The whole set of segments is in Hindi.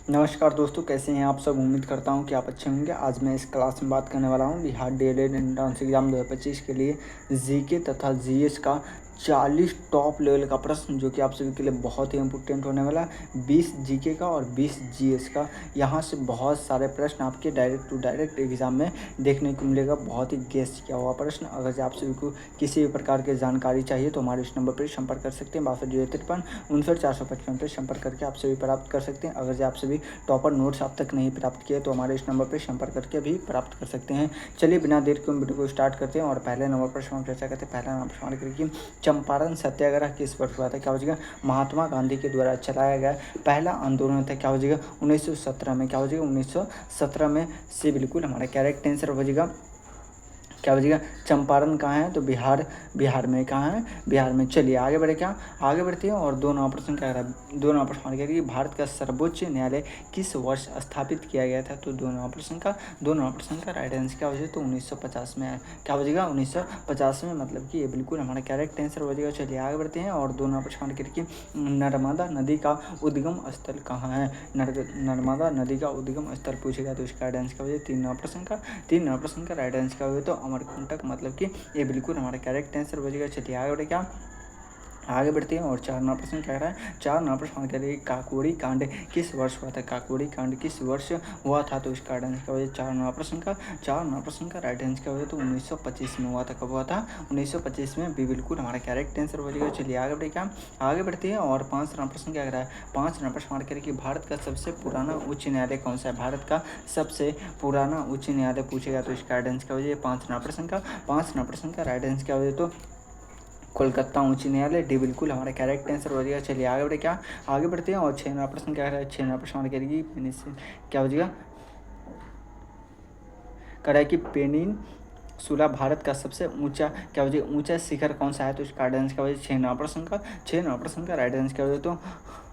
नमस्कार दोस्तों, कैसे हैं आप सब। उम्मीद करता हूं कि आप अच्छे होंगे। आज मैं इस क्लास में बात करने वाला हूं बिहार डीएलएड एंट्रेंस एग्जाम 2025 के लिए जीके तथा जीएस का 40 टॉप लेवल का प्रश्न, जो कि आप सभी के लिए बहुत ही इंपॉर्टेंट होने वाला है। 20 जीके का और 20 जीएस का। यहाँ से बहुत सारे प्रश्न आपके डायरेक्ट टू डायरेक्ट एग्जाम में देखने को मिलेगा। बहुत ही गेस किया हुआ प्रश्न। अगर आप सभी को किसी भी प्रकार की जानकारी चाहिए तो हमारे इस नंबर पर संपर्क कर सकते हैं। 6253 पर संपर्क करके आप सभी प्राप्त कर सकते हैं। अगर आप सभी टॉपर नोट्स अब तक नहीं प्राप्त किए तो हमारे इस नंबर पर संपर्क करके भी प्राप्त कर सकते हैं। चलिए बिना देर के वीडियो को स्टार्ट करते हैं और पहले नंबर पर चर्चा करते हैं। पहला नंबर सवाल करिए, चंपारण सत्याग्रह किस वर्ष हुआ था। क्या हो जाएगा, महात्मा गांधी के द्वारा चलाया गया पहला आंदोलन था। क्या हो जाएगा, 1917 में। क्या हो जाएगा, 1917 में से बिल्कुल हमारा करेक्ट आंसर हो जाएगा। क्या हो जाएगा, चंपारण कहाँ है तो बिहार में। कहाँ है, बिहार में। चलिए आगे बढ़े, क्या आगे बढ़ते हैं और दो नंबर प्रश्न क्या रहा, दो नंबर प्रश्न क्या कि भारत का सर्वोच्च न्यायालय किस वर्ष स्थापित किया गया था। तो दो नंबर प्रश्न का राइट आंसर क्या हो जाएगा, तो 1950 में। क्या हो जाएगा, 1950 में। मतलब कि ये बिल्कुल हमारा करेक्ट आंसर हो जाएगा। चलिए आगे बढ़ते हैं और दो नंबर प्रश्न कि नर्मदा नदी का उद्गम स्थल कहाँ है। नर्मदा नदी का उद्गम स्थल पूछेगा तो इसका राइट आंसर क्या हो जाएगा, तीन नंबर प्रश्न का राइट आंसर क्या हो जाएगा, तो अमरकंटक। मतलब कि ये बिल्कुल हमारा करेक्ट आंसर हो जाएगा। चलिए आगे बढ़े, क्या आगे बढ़ते हैं और चार नंबर प्रश्न क्या रहा है, चार नंबर प्रश्न कह रहे हैं काकोरी कांड किस वर्ष हुआ था। काकोरी कांड किस वर्ष हुआ था तो इसका राइट आंसर क्या हो जाएगा, चार नंबर प्रश्न का राइट आंसर क्या हो जाएगा, तो 1925 में हुआ था। कब हुआ था, 1925 में। भी बिल्कुल हमारा करेक्ट आंसर हो जाएगा। चलिए आगे बढ़े, क्या आगे बढ़ते हैं और पाँच नंबर प्रश्न क्या कह रहा है, पाँच नंबर प्रश्न कह रहे कि भारत का सबसे पुराना उच्च न्यायालय कौन सा है। भारत का सबसे पुराना उच्च न्यायालय पूछेगा तो इसका राइट आंसर क्या हो जाएगा, पाँच नंबर प्रश्न का राइट आंसर क्या हो जाएगा, तो कोलकाता उच्च न्यायालय। डी बिल्कुल हमारा करेक्ट आंसर हो जाएगा। चलिए आगे बढ़े, क्या आगे बढ़ते हैं और छः नंबर प्रश्न क्या है, छः नंबर प्रश्न करेगी क्या हो जाएगा, कह कि पेनिन सुला भारत का सबसे ऊंचा क्या हो जाएगा, ऊंचा शिखर कौन सा है तो इसका राइट आंसर क्या हो जाएगा, छः नंबर प्रश्न का राइट आंसर क्या हो जाएगा, तो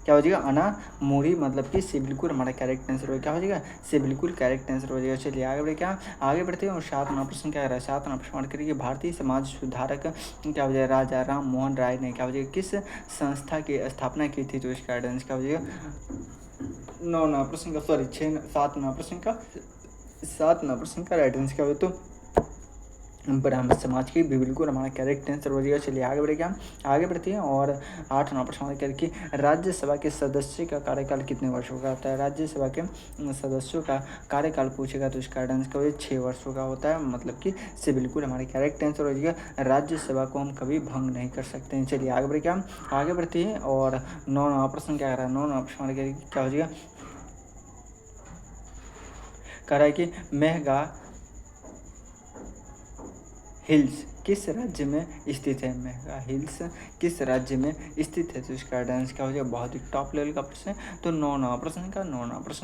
क्या हो जाएगा, अनामुरी। मतलब कि से बिल्कुल हमारा करेक्ट आंसर हो, क्या हो जाएगा, से बिल्कुल करेक्ट आंसर हो जाएगा। चलिए आगे बढ़े, क्या आगे बढ़ते हैं और सात नंबर प्रश्न क्या रहा है, सात नंबर प्रश्न करिए भारतीय समाज सुधारक क्या हो जाएगा, राजा राम मोहन राय ने क्या हो जाएगा किस संस्था की स्थापना की थी तो इसका आंसर क्या हो जाएगा, नौ नंबर प्रश्न का सॉरी सात नंबर प्रश्न का राइट आंसर क्या हो, तो ब्राह्मण समाज की। भी बिल्कुल हमारा करेक्ट आंसर हो जाएगा। चलिए आगे बढ़े, क्या आगे बढ़ते हैं और आठ नंबर प्रश्न करके राज्यसभा के सदस्य का कार्यकाल कितने वर्षों का होता है। राज्यसभा के सदस्यों का कार्यकाल पूछेगा तो इसका आंसर क्या होगा, 6 वर्षों का होता है। मतलब कि से बिल्कुल हमारे करेक्ट आंसर हो जाएगा। राज्यसभा को हम कभी भंग नहीं कर सकते हैं। चलिए आगे बढ़े, क्या आगे बढ़ते हैं और नौ नंबर प्रश्न क्या कर रहा है, नौ नंबर प्रश्न क्या हो जाएगा, कह रहा है कि मेहगा हिल्स किस राज्य में स्थित है। मेगा हिल्स किस राज्य में स्थित है तो इसका राइट आंसर क्या हो जाएगा, बहुत ही टॉप लेवल का प्रश्न है। तो नौ नंबर प्रश्न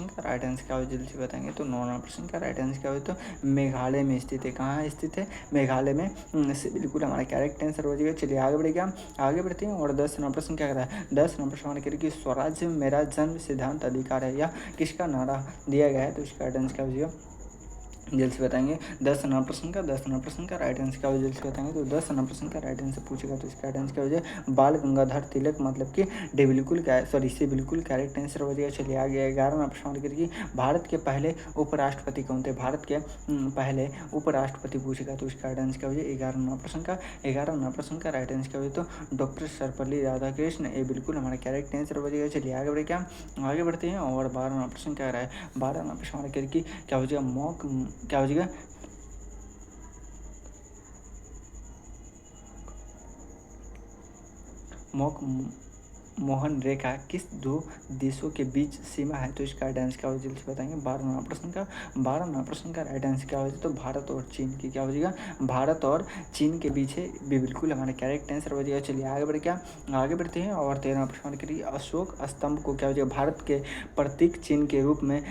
का राइट आंसर क्या हो जल्दी से बताएंगे। तो नौ नंबर प्रश्न का राइट आंसर क्या हो, तो मेघालय में स्थित है। कहाँ स्थित है, मेघालय में। बिल्कुल हमारा करेक्ट आंसर हो जाएगा। चलिए आगे बढ़ेगा, आगे बढ़ते हैं और 10 नंबर प्रश्न क्या कर रहा है, 10 नंबर प्रश्न करिए कि स्वराज्य में मेरा जन्म सिद्धांत अधिकार है या किसका नारा दिया गया है तो इसका राइट आंसर क्या हो जाएगा, जल्द से बताएंगे। 10 नंबर प्रश्न का राइट आंसर क्या हो, जल्द से बताएंगे। तो 10 नंबर प्रश्न का राइट आंसर पूछेगा तो इसका राइट आंसर क्या हो जाए, बाल गंगाधर तिलक। मतलब कि डी बिल्कुल इससे बिल्कुल करेक्ट आंसर हो जाएगा। चलिए आगे 11 नंबर प्रश्न करिए भारत के पहले उपराष्ट्रपति कौन थे। भारत के पहले उपराष्ट्रपति पूछेगा तो इसका राइट आंसर क्या हो जाए, 11 नंबर प्रश्न का राइट आंसर क्या हो, तो डॉक्टर सर्वपल्ली राधाकृष्ण। ये बिल्कुल हमारा करेक्ट आंसर हो जाएगा। चलिए आगे बढ़े, क्या आगे बढ़ते हैं और 12 नंबर प्रश्न क्या रहा है, 12 नंबर प्रश्न करिए क्या हो जाएगा, क्या हो जाएगा, मॉक मोहन रेखा किस दो देशों के बीच सीमा है तो इसका राइट आंसर क्या हो, जल्दी से बताएंगे। 12 नंबर प्रश्न का राइट आंसर क्या हो जाए, तो भारत और चीन की। क्या हो जाएगा, भारत और चीन के बीच है। भी बिल्कुल हमारा करेक्ट आंसर हो जाएगा। चलिए आगे बढ़े, क्या आगे बढ़ते हैं और 13 प्रश्न करिए अशोक स्तंभ को क्या हो जाएगा, भारत के प्रतीक चिन्ह के रूप में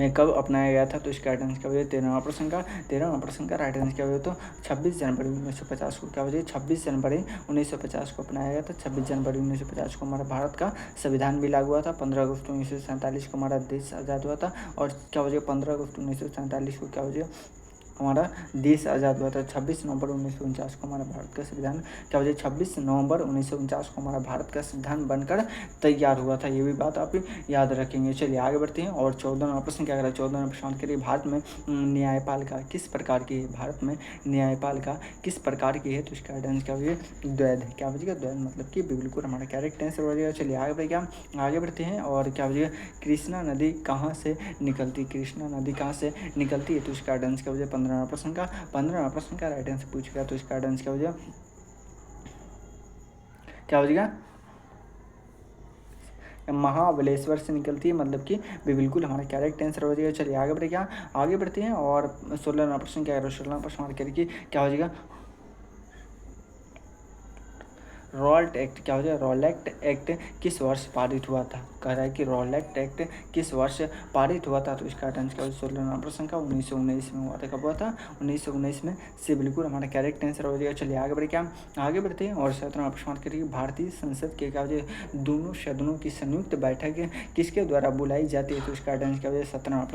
कब अपनाया गया था तो इसका राइट आंसर क्या हो जाए, 13वां प्रश्न का राइट आंसर क्या हो जाए, तो 26 जनवरी 1950 को। क्या हो जाए, 26 जनवरी 1950 को अपनाया गया था। 26 जनवरी 1950 को हमारा भारत का संविधान भी लागू हुआ था। 15 अगस्त 1947 को हमारा देश आज़ाद हुआ था। और क्या हो जाए, 15 अगस्त 1947 को क्या हो जाए, हमारा देश आज़ाद हुआ था। 26 नवंबर 1949 को हमारा भारत का संविधान क्या हो जाए 26 नवंबर 1949 को हमारा भारत का संविधान बनकर तैयार हुआ था। ये भी बात आप याद रखेंगे। चलिए आगे बढ़ते हैं। और 14वां प्रश्न क्या करा, 14वां प्रश्न करिए, भारत में न्यायपालिका किस प्रकार की है? भारत में न्यायपालिका किस प्रकार की है? तो इसका गाइडेंस क्या हो जाएगा, द्वैध है। क्या हो जाएगा, द्वैध, मतलब कि बिल्कुल हमारा करेक्ट आंसर हो जाएगा। चलिए आगे बढ़ते हैं। और क्या हो जाएगा, कृष्णा नदी कहाँ से निकलती? कृष्णा नदी कहाँ से निकलती है? तो इसका गाइडेंस क्या हो जाएगा, 15वां प्रश्न का राइट आंसर पूछेगा। तो इसका गाइडेंस क्या हो जाएगा, क्या हो जाएगा, महाबलेश्वर से निकलती है, मतलब कि बिल्कुल हमारा करेक्ट आंसर हो जाएगा। चलिए आगे बढ़ते हैं। और 16वां प्रश्न क्या है, 16वां प्रश्न करके क्या हो जाएगा, रॉल्ट एक्ट क्या हो जाएगा, रॉलेट एक्ट किस वर्ष पारित हुआ था? कह रहा है कि रॉलेट एक्ट किस वर्ष पारित हुआ था? तो इसका आंसर क्या हो जाएगा, 16वां प्रश्न का 1919 में हुआ था। कब हुआ था? 1919 में, से बिल्कुल हमारा करेक्ट आंसर हो जाएगा। चलिए आगे बढ़ते हैं। और 17वां प्रश्न करिए, भारतीय संसद के क्या हो जाएगा, दोनों सदनों की संयुक्त बैठक किसके द्वारा बुलाई जाती है? तो इसका आंसर क्या हो जाएगा, 17वां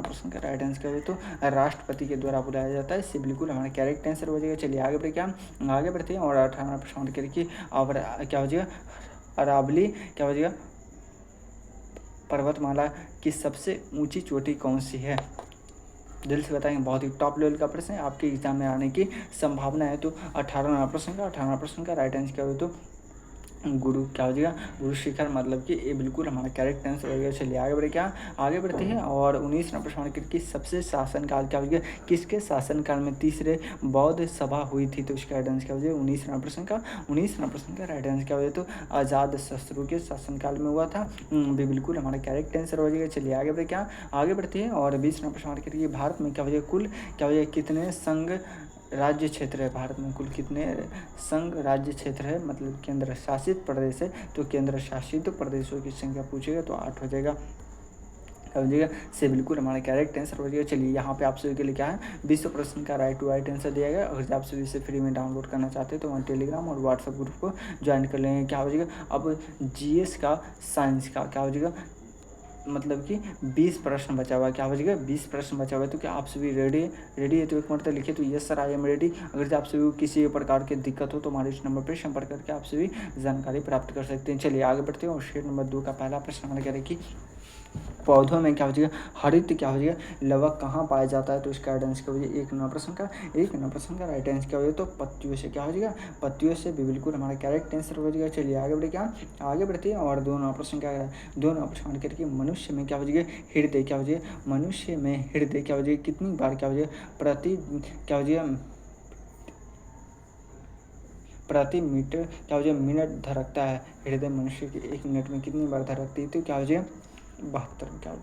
प्रश्न का राइट आंसर क्या हो जाए, तो राष्ट्रपति के द्वारा बुलाया जाता है। इससे बिल्कुल हमारा करेक्ट आंसर हो जाएगा। चलिए आगे बढ़ते हैं। और 18वां प्रश्न कि और क्या हो जाएगा, अरावली क्या हो जाएगा, पर्वतमाला की सबसे ऊंची चोटी कौन सी है? जल्दी से बताएंगे, बहुत ही टॉप लेवल का प्रश्न है, आपके एग्जाम में आने की संभावना है। तो 18वां प्रश्न का राइट आंसर क्या हो तो गुरु क्या हो जाएगा, गुरु शिखर, मतलब कि ये बिल्कुल हमारा करेक्ट आंसर हो गया। चलिए आगे बढ़ते हैं। और 19वां प्रश्न की सबसे शासनकाल क्या हो गया, किसके शासनकाल में तीसरे बौद्ध सभा हुई थी? तो इसका राइट आंसर क्या हो जाएगा, 19वां प्रश्न का राइट आंसर क्या हो जाएगा, तो आज़ाद शत्रु के शासनकाल में हुआ था। बिल्कुल हमारा करेक्ट आंसर हो जाएगा। चलिए आगे बढ़ते हैं। और 20वां प्रश्न के भारत में क्या हो जाएगा, कुल क्या हो जाएगा, कितने संघ राज्य क्षेत्र है? भारत में कुल कितने संघ राज्य क्षेत्र है, मतलब केंद्र शासित प्रदेश है? तो केंद्र शासित प्रदेशों की संख्या पूछेगा तो 8 हो जाएगा। हो जाएगा, से बिल्कुल हमारा करेक्ट आंसर हो जाएगा। चलिए यहाँ पे आप सभी के लिए क्या है, 20 प्रश्न का राइट आंसर दिया गया। अगर आप सभी से फ्री में डाउनलोड करना चाहते हैं तो वहाँ टेलीग्राम और व्हाट्सएप ग्रुप को ज्वाइन कर लेंगे। क्या हो जाएगा, अब जीएस का साइंस का क्या हो जाएगा, मतलब कि 20 प्रश्न बचा हुआ है। क्या हो जाएगा, 20 प्रश्न बचा हुआ है। तो क्या आप सभी रेडी है? तो एक मरतबा लिखिए तो yes sir I am ready. अगर आप सभी को किसी प्रकार की दिक्कत हो तो हमारे इस नंबर पर संपर्क करके आप सभी जानकारी प्राप्त कर सकते हैं। चलिए आगे बढ़ते हैं। और शेर नंबर 2 का पहला प्रश्न हमारे कह रहे कि पौधों में क्या हो जाएगा, हरित क्या हो जाएगा, लवक कहाँ पाया जाता है? तो इसका राइट आंसर क्या हो जाएगा, एक नंबर प्रश्न का राइट आंसर क्या हो जाएगा, तो पत्तियों से क्या हो जाएगा, पत्तियों से भी बिल्कुल हमारा करेक्ट आंसर हो जाएगा। चलिए आगे बढ़ते हैं। और 2 नंबर प्रश्न क्या है, 2 नंबर प्रश्न करके मनुष्य में क्या हो जाएगा, हृदय क्या हो जाएगा, मनुष्य में हृदय क्या हो जाएगा, कितनी बार क्या हो जाएगा, प्रति मीटर क्या हो जाएगा, मिनट धड़कता है हृदय मनुष्य की, 1 मिनट में कितनी बार धड़कती है? तो क्या हो जाएगा, 72 क्या हो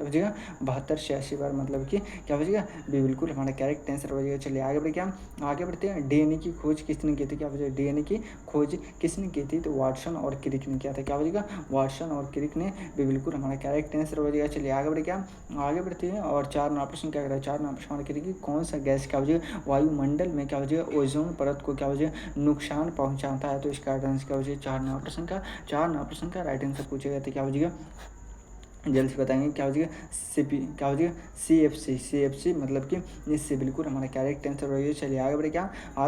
जाएगा, 72 बार, मतलब कि क्या हो जाएगा, बिल्कुल हमारा करेक्ट आंसर हो जाएगा। चलिए आगे बढ़ते हैं। डीएनए की खोज किसने की थी? क्या हो जाएगा, डीएनए की खोज किसने की थी? तो वाटसन और क्रिक ने किया था। क्या हो जाएगा, वाटसन और क्रिक ने, बिल्कुल हमारा करेक्ट आंसर हो जाएगा। चलिए आगे बढ़ते हैं। और 4 नंबर प्रश्न क्या कर रहा है, 4 नंबर प्रश्न करेगी, कौन सा गैस क्या हो जाएगा, वायुमंडल में क्या हो जाएगा, ओजोन परत को क्या हो जाएगा, नुकसान पहुंचाता है? तो इसका आंसर क्या हो जाएगा, 4 नंबर प्रश्न का राइट आंसर पूछेगा तो क्या हो जाएगा, जल्द से बताएंगे। क्या हो जाएगा, सीपी क्या हो जाएगा, सीएफसी, मतलब कि इससे बिल्कुल हमारा करेक्ट आंसर हो जाएगा। चलिए आगे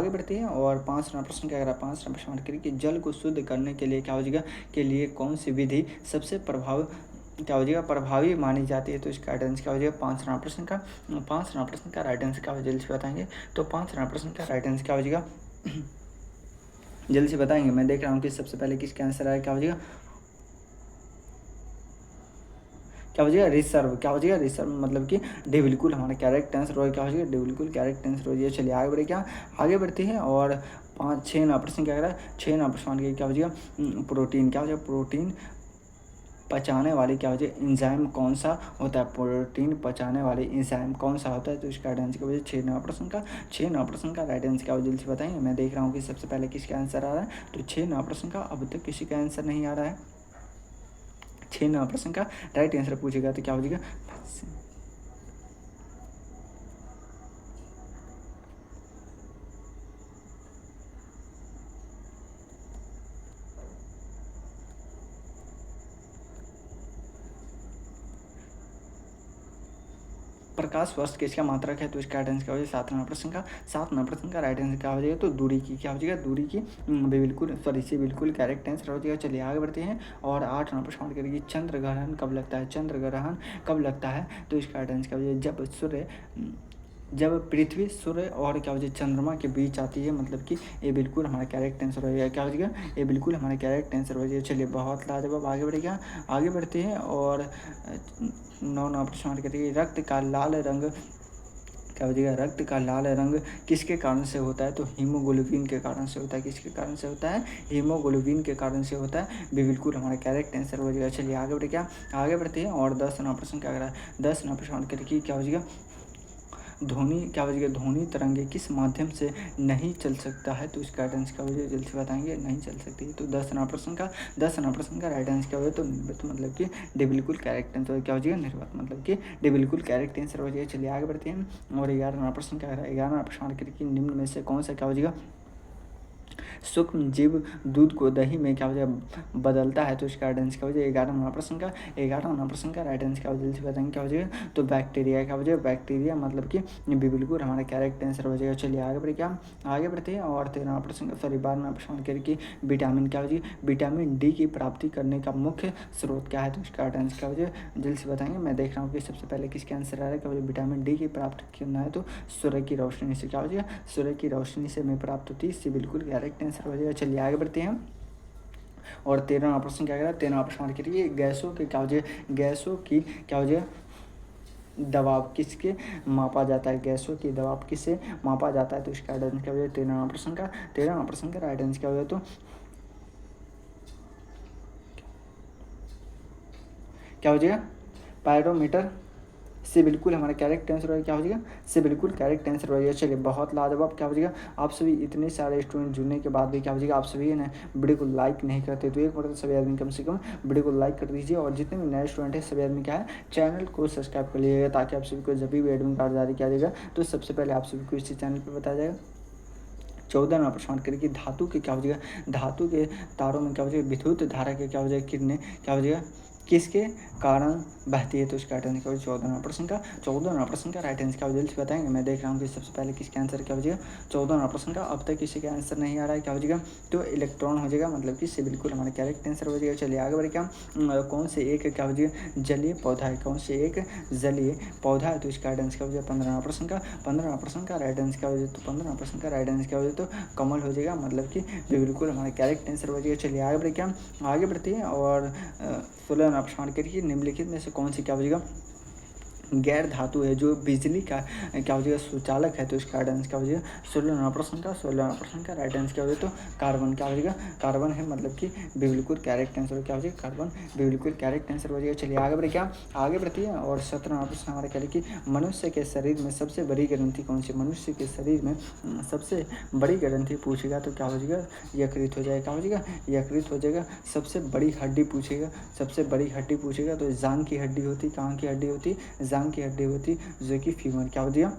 बढ़ते हैं। और 5 नंबर प्रश्न क्या कर रहा है, 5 नंबर प्रश्न करिए कि जल को शुद्ध करने के लिए क्या हो जाएगा, के लिए कौन सी विधि सबसे प्रभावी मानी जाती है? तो इसका राइट आंसर क्या हो जाएगा, 5 नंबर प्रश्न का राइट आंसर क्या हो जाएगा, जल्द से बताएंगे। तो 5 नंबर प्रश्न का राइट आंसर क्या हो जाएगा, जल्द से बताएंगे। मैं देख रहा हूँ कि सबसे पहले किसका आंसर आया, क्या हो जाएगा, रिसर्व, क्या हो जाएगा, रिसर्व, मतलब कि डी बिल्कुल हमारा करेक्ट आंसर हो, क्या हो जाएगा, डी बिल्कुल करेक्ट आंसर हो जाएगा। चलिए आगे बढ़ते हैं। और 6 नंबर प्रश्न क्या कर रहा है, 6 नंबर प्रश्न क्या हो जाएगा, प्रोटीन, क्या हो जाएगा, प्रोटीन पचाने वाले क्या हो जाए इंजाइम कौन सा होता है, प्रोटीन पचाने वाले इंजाइम कौन सा होता है? तो इसका राइट आंसर क्या हो जाए, 6 नंबर प्रश्न का राइट आंसर क्या हो, जल्दी से बताएंगे। मैं देख रहा हूँ कि सबसे पहले किसका आंसर आ रहा है, तो 6 नंबर प्रश्न का अब तक किसी का आंसर नहीं आ रहा है। 6 नंबर प्रश्न का राइट आंसर पूछेगा तो क्या हो जाएगा, प्रकाश वर्ष किसका मात्रक है, तो इसका राइट आंसर क्या हो जाएगा 7 नंबर प्रश्न का। 7 नंबर प्रश्न का राइट आंसर क्या हो जाएगा, तो दूरी की क्या हो जाएगा, दूरी की बिल्कुल सॉरी से बिल्कुल करेक्ट आंसर हो जाएगा। चलिए आगे बढ़ते हैं और 8 नंबर प्रश्न करेंगे, चंद्र ग्रहण कब लगता है, चंद्र ग्रहण कब लगता है, तो इसका राइट आंसर क्या हो जाएगा, जब पृथ्वी सूर्य और क्या हो जाए चंद्रमा के बीच आती है, मतलब कि ये बिल्कुल हमारा करेक्ट आंसर हो जाएगा। क्या हो जाएगा, ये बिल्कुल हमारा करेक्ट आंसर हो जाएगा। चलिए बहुत लाजवाब, आगे बढ़ेगा, आगे बढ़ते हैं और 9 नंबर प्रश्न करेंगे, रक्त का लाल रंग क्या हो जाएगा, रक्त का लाल रंग किसके कारण से होता है, तो हीमोग्लोबिन के कारण से होता है। किसके कारण से होता है, हीमोग्लोबिन के कारण से होता है, बिल्कुल हमारा करेक्ट आंसर हो जाएगा। चलिए आगे बढ़े, क्या आगे बढ़ते हैं और 10 नंबर प्रश्न क्या कर रहा है, 10 नंबर प्रश्न करके क्या हो जाएगा, ध्वनि क्या हो जाएगा, ध्वनि तरंगे किस माध्यम से नहीं चल सकता है, तो इसका राइट आंसर क्या हो जाएगा, जल्द से बताएंगे, नहीं चल सकती है। तो 10 नंबर प्रश्न का राइट आंसर क्या हो जाएगा, तो निर्वात मतलब कि डी बिल्कुल करेक्ट आंसर क्या हो जाएगा, निर्वात मतलब कि डी बिल्कुल करेक्ट आंसर हो जाएगा। चलिए आगे बढ़ते हैं और 11 नंबर प्रश्न क्या है, 11 नंबर प्रश्न करके निम्न में से कौन सा क्या हो जाएगा, सूक्ष्म जीव दूध को दही में क्या हो जाएगा बदलता है, तो इसका राइट आंसर क्या हो जाएगा, 11 नंबर प्रश्न का 11 नंबर प्रश्न का राइट आंसर क्या हो जाएगा, जल्दी बताएंगे क्या हो जाएगा, तो बैक्टीरिया क्या हो जाएगा, बैक्टीरिया मतलब कि बिल्कुल हमारा करेक्ट आंसर हो जाएगा। चलिए आगे बढ़े, क्या आगे बढ़ते हैं और 13 प्रश्न सॉरी 12 प्रश्न करके विटामिन क्या हो जाएगी, विटामिन डी की प्राप्ति करने का मुख्य स्रोत क्या है, तो इसका राइट आंसर क्या हो जाएगा, जल्द से बताएंगे। मैं देख रहा हूँ कि सबसे पहले किसके आंसर आ रहा है, क्या हो जाएगा विटामिन डी की प्राप्ति करना है, तो सूर्य की रोशनी से क्या हो जाएगा, सूर्य की रोशनी से हमें प्राप्त होती है, इससे बिल्कुल करेक्ट आंसर हो जाएगा। चलिए आगे बढ़ते हैं और 13 प्रश्न क्या करा, 13 प्रश्न करिए, गैसों के क्या हो जाए, गैसों की क्या हो जाए दबाव किसके मापा जाता है, गैसों की दबाव किससे मापा जाता है, तो इसका राइट आंसर क्या हो जाए 13 प्रश्न का, 13 प्रश्न का राइट आंसर क्या हो जाए, तो क्या हो जाएगा पायरोमीटर से बिल्कुल हमारा करेक्ट आंसर होगा, क्या हो जाएगा से बिल्कुल करेक्ट आंसर हो जाएगा। चलिए बहुत लाजवाब, क्या हो जाएगा, आप सभी इतने सारे स्टूडेंट जुड़ने के बाद भी क्या हो जाएगा, आप सभी ने वीडियो को लाइक नहीं करते, तो एक बार सभी आदमी कम से कम वीडियो को लाइक कर दीजिए और जितने भी नए स्टूडेंट हैं सभी आदमी क्या है चैनल को सब्सक्राइब कर लीजिएगा, ताकि आप सभी को जब भी एडमिट कार्ड जारी किया जाएगा तो सबसे पहले आप सभी को इसी चैनल पर बताया जाएगा। 14 नंबर प्रश्न करें कि धातु के क्या हो जाएगा, धातु के तारों में क्या हो जाएगा विद्युत धारा के क्या हो जाएगा किरणें क्या हो जाएगा किसके कारण बहती है, तो इसका राइट आंसर क्या हो जाएगा 14 नंबर प्रश्न का, 14 नंबर प्रश्न का राइट आंसर क्या हो जाएगा जल्दी बताएंगे। मैं देख रहा हूँ कि सबसे पहले किसके आंसर क्या हो जाएगा 14 नंबर प्रश्न का, अब तक किसी का आंसर नहीं आ रहा है, क्या हो जाएगा तो इलेक्ट्रॉन हो जाएगा, मतलब कि इससे बिल्कुल हमारा करेक्ट आंसर हो जाएगा। चलिए आगे बढ़े, क्या कौन से एक क्या हो जाएगा जलीय पौधा है, कौन से एक जलीय पौधा है, तो इसका राइट आंसर क्या हो जाएगा 15 नंबर प्रश्न का, 15 प्रश्न का राइट आंसर क्या हो जाएगा, तो 15 प्रश्न का राइट आंसर क्या हो जाएगा तो कमल हो जाएगा, मतलब कि बिल्कुल हमारा करेक्ट आंसर हो जाएगा। चलिए आगे बढ़े, क्या आगे बढ़ते हैं और 16 नंबर प्रश्न करिए, निम्नलिखित में से कौन सी क्या हो जाएगा गैर धातु है जो बिजली का क्या हो जाएगा सुचालक है, तो इसका राइट आंसर क्या हो जाएगा 16 प्रश्न का, 16 प्रश्न का राइट आंसर क्या हो जाएगा तो कार्बन क्या हो जाएगा, कार्बन है, मतलब कि बिल्कुल करेक्ट आंसर क्या हो जाएगा कार्बन बिल्कुल करेक्ट आंसर हो जाएगा। चलिए आगे बढ़े, क्या आगे बढ़ती है और 17 प्रश्न हमारा कह कि मनुष्य के शरीर में सबसे बड़ी ग्रंथि कौन सी, मनुष्य के शरीर में सबसे बड़ी ग्रंथि पूछेगा तो क्या हो जाएगा यकृत हो जाएगा, क्या हो जाएगा यकृत हो जाएगा। सबसे बड़ी हड्डी पूछेगा, सबसे बड़ी हड्डी पूछेगा तो जांग की हड्डी होती, कहाँ की हड्डी होती, जांग की हड्डी होती जो कि फीमर क्या हो जाएगा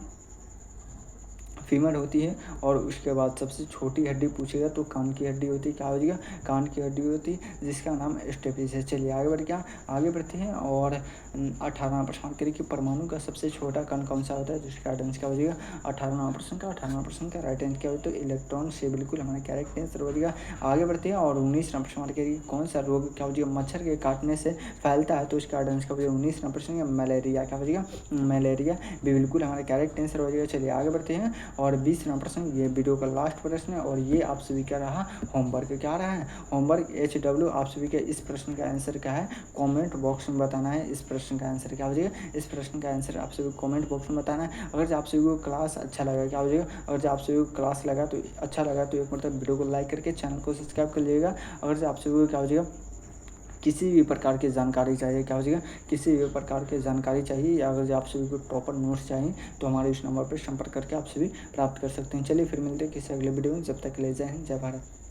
फीमर होती है। और उसके बाद सबसे छोटी हड्डी पूछेगा तो कान की हड्डी होती है, क्या हो जाएगा कान की हड्डी होती जिसका नाम स्टेपिस है। चलिए आगे बढ़, क्या आगे बढ़ते हैं और 18 प्रश्न करिए कि परमाणु का सबसे छोटा कण कौन सा होता है, जिसका राइट आंसर क्या हो जाएगा 18 प्रश्न का, 18 प्रश्न का राइट आंसर क्या होता है तो इलेक्ट्रॉन से बिल्कुल हमारा करेक्ट आंसर हो जाएगा। आगे बढ़ते हैं और 19 प्रश्न करिए कौन सा रोग क्या हो जाएगा मच्छर के काटने से फैलता है, तो इसका राइट आंसर क्या हो जाएगा 19 प्रश्न मलेरिया, क्या हो जाएगा मलेरिया भी बिल्कुल हमारा करेक्ट आंसर हो जाएगा। चलिए आगे बढ़ते हैं और 20 नंबर प्रश्न, ये वीडियो का लास्ट प्रश्न है और ये आप सभी का रहा होमवर्क, क्या रहा है होमवर्क HW। आप सभी के इस प्रश्न का आंसर क्या है कमेंट बॉक्स में बताना है, इस प्रश्न का आंसर क्या हो जाएगा, इस प्रश्न का आंसर आप सभी को कमेंट बॉक्स में बताना है। अगर आप सभी को क्लास अच्छा लगा क्या हो जाएगा, अगर आप सभी को क्लास लगा तो अच्छा लगा तो एक मतलब वीडियो को लाइक करके चैनल को सब्सक्राइब कर लीजिएगा। अगर आप सभी को क्या हो जाएगा किसी भी प्रकार की जानकारी चाहिए, क्या हो जाएगा किसी भी प्रकार की जानकारी चाहिए या अगर आप सभी को प्रॉपर नोट्स चाहिए तो हमारे इस नंबर पर संपर्क करके आप सभी प्राप्त कर सकते हैं। चलिए फिर मिलते हैं किसी अगले वीडियो में, जब तक ले जय हिंद जय भारत।